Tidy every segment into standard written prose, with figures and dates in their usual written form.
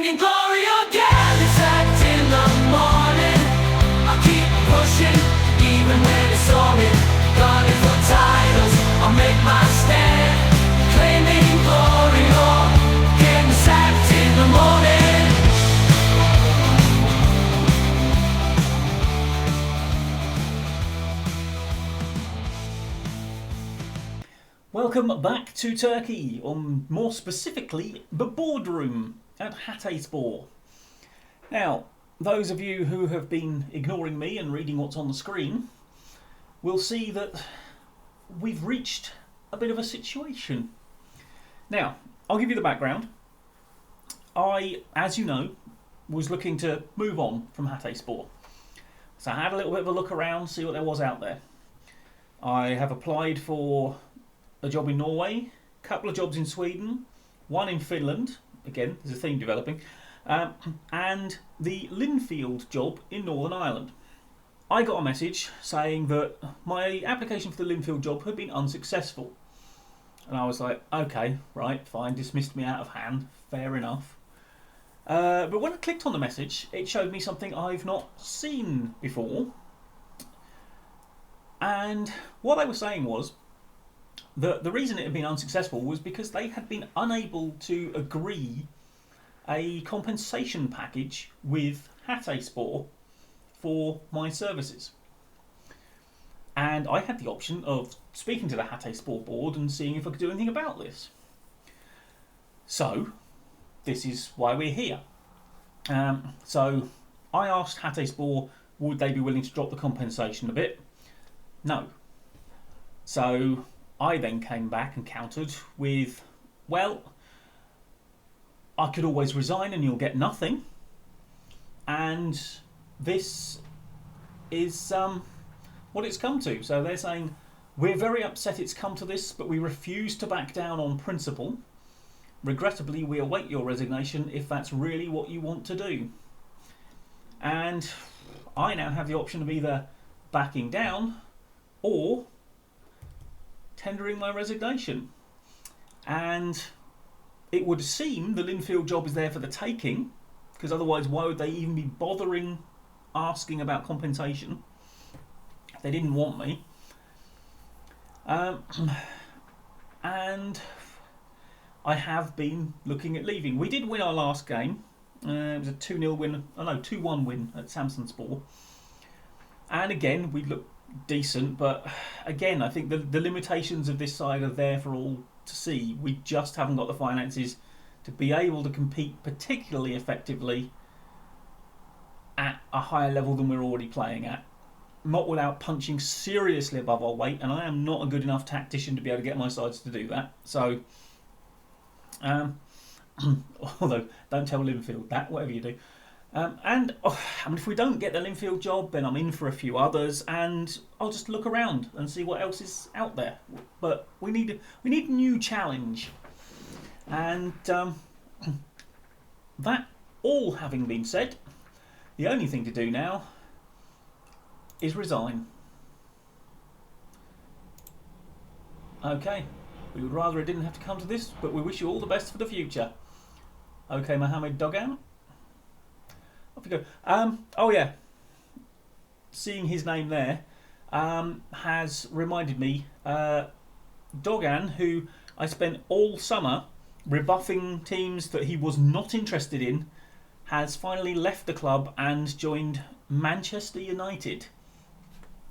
in glory again. It's act in the morning. I'll keep pushing, even when it's solid. Gunning for titles, I'll make my stand. Claiming glory or getting sacked in the morning. Welcome back to Turkey, or more specifically, the boardroom at Hatayspor. Now, those of you who have been ignoring me and reading what's on the screen will see that we've reached a bit of a situation. Now, I'll give you the background. I, as you know, was looking to move on from Hatayspor. So I had a little bit of a look around, see what there was out there. I have applied for a job in Norway, a couple of jobs in Sweden, one in Finland, again, there's a theme developing, and the Linfield job in Northern Ireland. I got a message saying that my application for the Linfield job had been unsuccessful. And I was like, okay, right, fine, dismissed me out of hand, fair enough. But when I clicked on the message, it showed me something I've not seen before. And what they were saying was, the reason it had been unsuccessful was because they had been unable to agree a compensation package with Hatayspor for my services. And I had the option of speaking to the Hatayspor board and seeing if I could do anything about this. So, this is why we're here. So, I asked Hatayspor would they be willing to drop the compensation a bit. No. So, I then came back and countered with, well, I could always resign and you'll get nothing. And this is what it's come to. So they're saying, we're very upset it's come to this, but we refuse to back down on principle. Regrettably, we await your resignation if that's really what you want to do. And I now have the option of either backing down or tendering my resignation. And it would seem the Linfield job is there for the taking, because otherwise why would they even be bothering asking about compensation if they didn't want me? And I have been looking at leaving. We did win our last game. It was a 2-0 win, 2-1 win at Hatayspor. And again, we looked decent, but again, I think the limitations of this side are there for all to see. We just haven't got the finances to be able to compete particularly effectively at a higher level than we're already playing at. Not without punching seriously above our weight, and I am not a good enough tactician to be able to get my sides to do that. So, although, don't tell Linfield that, whatever you do. If we don't get the Linfield job, then I'm in for a few others, and I'll just look around and see what else is out there. But we need a new challenge, and that all having been said, the only thing to do now is resign. Okay, we would rather it didn't have to come to this, but we wish you all the best for the future. Okay, Mohammed Dogan. Off you go. Oh yeah, seeing his name there has reminded me. Dogan, who I spent all summer rebuffing teams that he was not interested in, has finally left the club and joined Manchester United.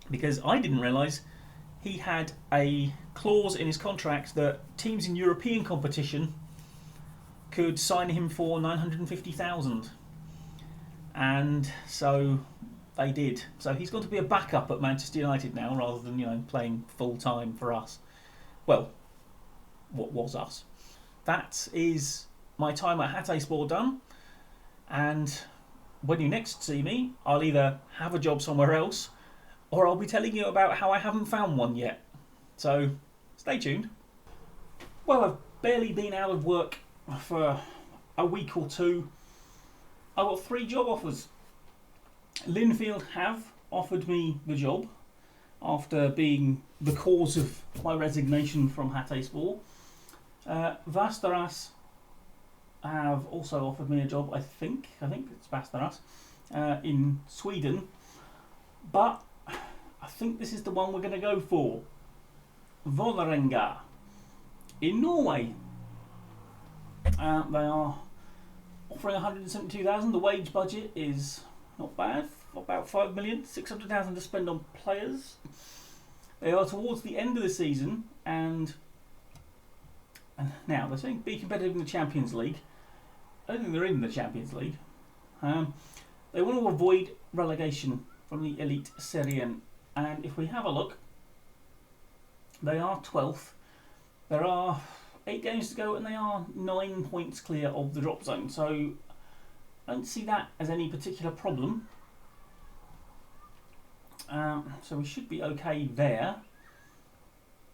Because I didn't realise he had a clause in his contract that teams in European competition could sign him for 950,000. And so they did. So he's going to be a backup at Manchester United now, rather than playing full time for us. Well, what was us? That is my time at Hatayspor done. And when you next see me, I'll either have a job somewhere else, or I'll be telling you about how I haven't found one yet. So stay tuned. Well, I've barely been out of work for a week or two. I got 3 job offers. Linfield have offered me the job after being the cause of my resignation from Hatayspor. Vastaras have also offered me a job. I think it's faster than us in Sweden, but I think this is the one we're going to go for. Vålerenga in Norway. They are offering 172,000. The wage budget is not bad, about 5,600,000 to spend on players. They are towards the end of the season, and now they're saying be competitive in the Champions League. I don't think they're in the Champions League. They want to avoid relegation from the Elite Serie, and if we have a look, they are 12th. There are 8 games to go, and they are 9 points clear of the drop zone. So I don't see that as any particular problem. So we should be okay there.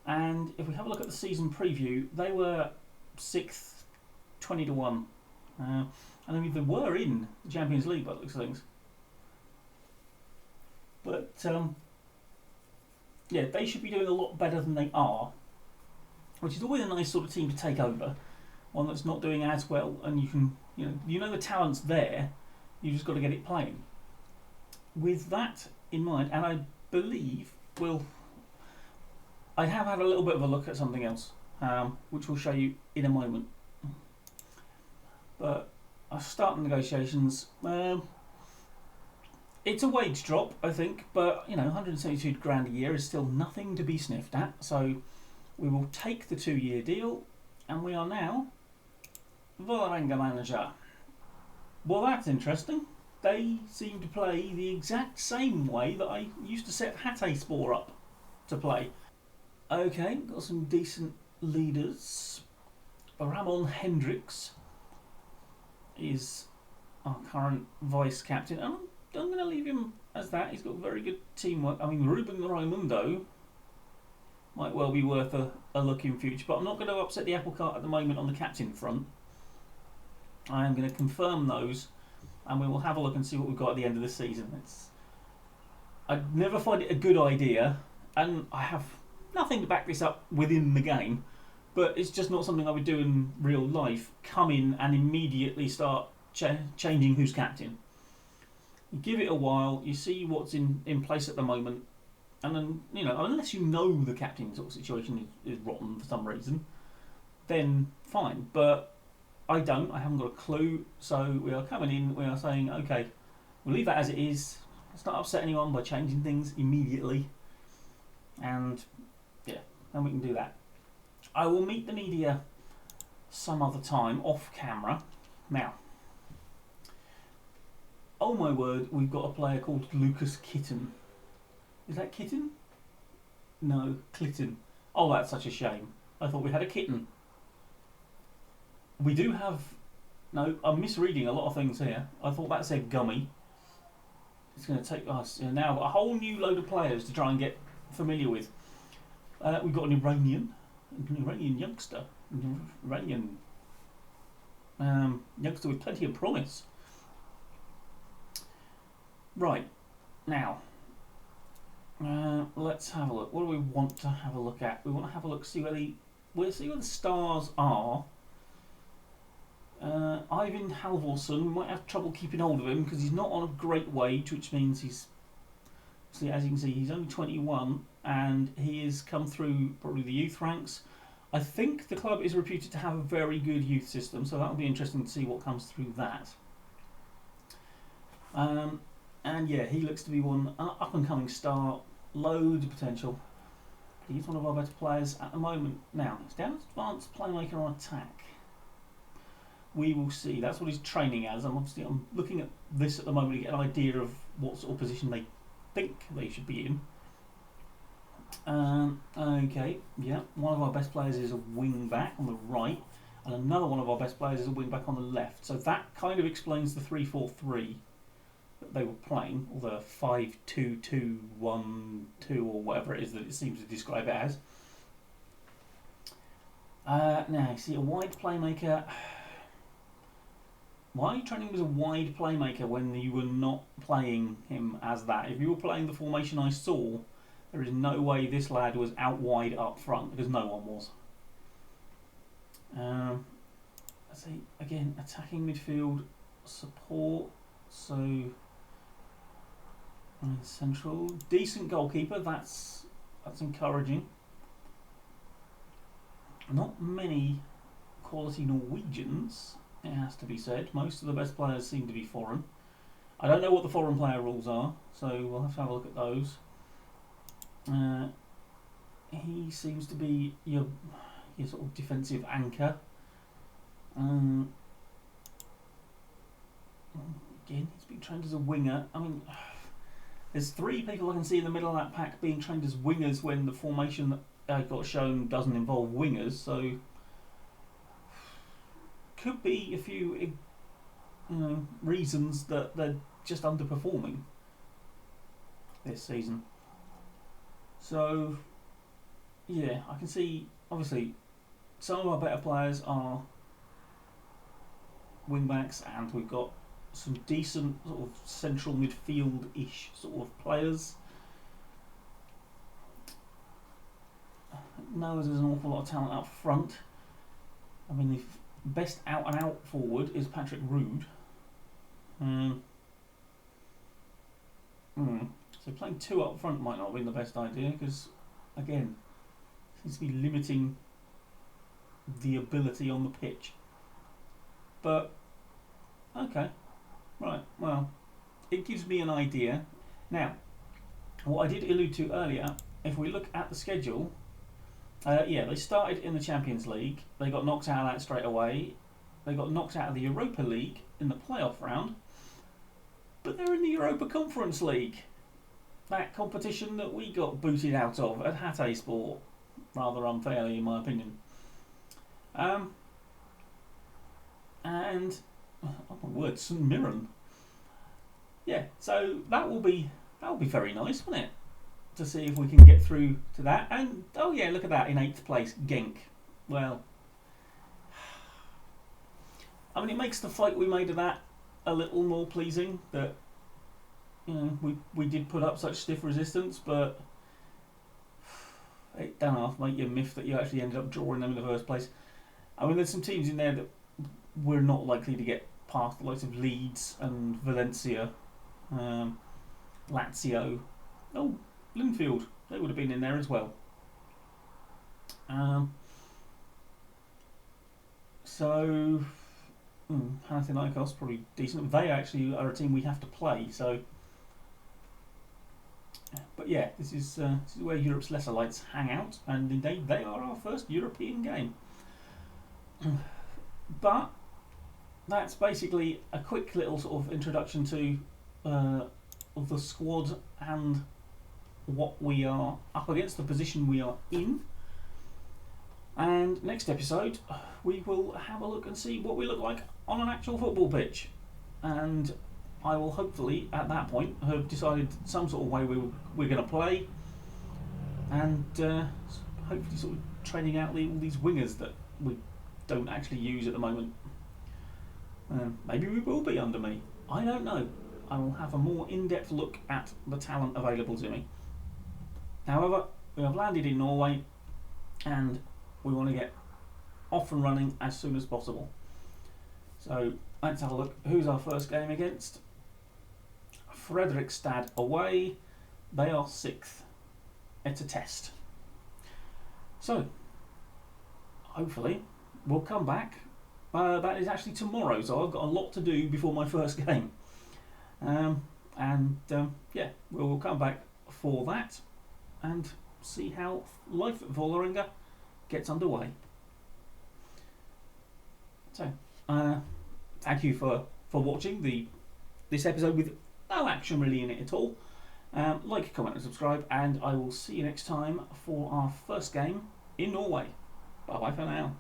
And if we have a look at the season preview, they were 6th, 20-1. And I mean, they were in the Champions League by the looks of things. But yeah, they should be doing a lot better than they are, which is always a nice sort of team to take over. One that's not doing as well, and you know the talent's there. You just got to get it playing. With that in mind, and I believe I have had a little bit of a look at something else, which we'll show you in a moment. But I'll start the negotiations. It's a wage drop, I think, but 172 grand a year is still nothing to be sniffed at. So we will take the 2-year deal, and we are now Vålerenga manager. Well, that's interesting. They seem to play the exact same way that I used to set Hatayspor up to play. Okay, got some decent leaders. Ramon Hendricks is our current vice captain, and I'm going to leave him as that. He's got very good teamwork. I mean, Ruben Raimundo might well be worth a look in future, but I'm not going to upset the apple cart at the moment on the captain front. I am going to confirm those, and we will have a look and see what we've got at the end of the season. I'd never find it a good idea, and I have nothing to back this up within the game, but it's just not something I would do in real life. Come in and immediately start changing who's captain. You give it a while, you see what's in place at the moment, and then, unless you know the captain sort of situation is rotten for some reason, then fine. But I haven't got a clue, so we are coming in, we are saying, okay, we'll leave that as it is. Let's not upset anyone by changing things immediately. And yeah, then we can do that. I will meet the media some other time, off camera. Now, oh my word, we've got a player called Lucas Kitten. Is that Kitten? No, Clitten. Oh, that's such a shame. I thought we had a kitten. We do have... No, I'm misreading a lot of things here. I thought that said Gummy. It's going to take us now a whole new load of players to try and get familiar with. We've got an Iranian youngster. Iranian youngster with plenty of promise. Right, now, let's have a look. What do we want to have a look at? We want to have a look, see where the stars are. Ivan Halvorsen, we might have trouble keeping hold of him because he's not on a great wage, which means as you can see, he's only 21, and he has come through probably the youth ranks. I think the club is reputed to have a very good youth system, so that'll be interesting to see what comes through that. And yeah, he looks to be one up-and-coming star, loads of potential. He's one of our better players at the moment. Now, he's down as advanced playmaker on attack. We will see. That's what he's training as. I'm looking at this at the moment to get an idea of what sort of position they think they should be in. Okay, yeah, one of our best players is a wing back on the right, and another one of our best players is a wing back on the left. So that kind of explains the 3-4-3 that they were playing, or the 5-2-2-1-2, or whatever it is that it seems to describe it as. Now, you see a wide playmaker. Why are you training him as a wide playmaker when you were not playing him as that? If you were playing the formation I saw, there is no way this lad was out wide up front, because no one was. let's see, again, attacking midfield support. So, central, decent goalkeeper. That's encouraging. Not many quality Norwegians, it has to be said. Most of the best players seem to be foreign. I don't know what the foreign player rules are, so we'll have to have a look at those. He seems to be your sort of defensive anchor. Again, he's been trained as a winger. I mean, there's 3 people I can see in the middle of that pack being trained as wingers when the formation that I got shown doesn't involve wingers, so could be a few reasons that they're just underperforming this season. So yeah, I can see obviously some of our better players are wing backs, and we've got some decent sort of central midfield-ish sort of players. No, there's an awful lot of talent up front. I mean, the best out-and-out forward is Patrick Rood. So playing 2 up front might not have been the best idea, because, again, seems to be limiting the ability on the pitch. But, okay, right, well, it gives me an idea. Now, what I did allude to earlier, if we look at the schedule, they started in the Champions League. They got knocked out of that straight away. They got knocked out of the Europa League in the playoff round. But they're in the Europa Conference League. That competition that we got booted out of at Hatayspor. Rather unfairly, in my opinion. And, oh my word, St Mirren. Yeah, so that will be very nice, won't it? To see if we can get through to that. And oh yeah, look at that, in 8th place, Genk. Well, I mean, it makes the fight we made of that a little more pleasing, that we did put up such stiff resistance, but it don't half make you miffed that you actually ended up drawing them in the first place. I mean, there's some teams in there that we're not likely to get past, the likes of Leeds and Valencia, Lazio. Oh, Linfield, they would have been in there as well. So, Panathinaikos probably decent. They actually are a team we have to play. So, but yeah, this is where Europe's lesser lights hang out, and indeed they are our first European game. But that's basically a quick little sort of introduction to the squad and what we are up against, the position we are in. And next episode we will have a look and see what we look like on an actual football pitch, and I will hopefully at that point have decided some sort of way we're going to play, and hopefully sort of training out all these wingers that we don't actually use at the moment. Maybe we will be under me, I don't know. I will have a more in-depth look at the talent available to me. However, we have landed in Norway and we want to get off and running as soon as possible. So let's have a look. Who's our first game against? Fredrikstad away. They are 6th. It's a test. So hopefully we'll come back. That is actually tomorrow, so I've got a lot to do before my first game. Yeah, we'll come back for that and see how life at Vålerenga gets underway. So, thank you for watching this episode with no action really in it at all. Like, comment and subscribe, and I will see you next time for our first game in Norway. Bye bye for now.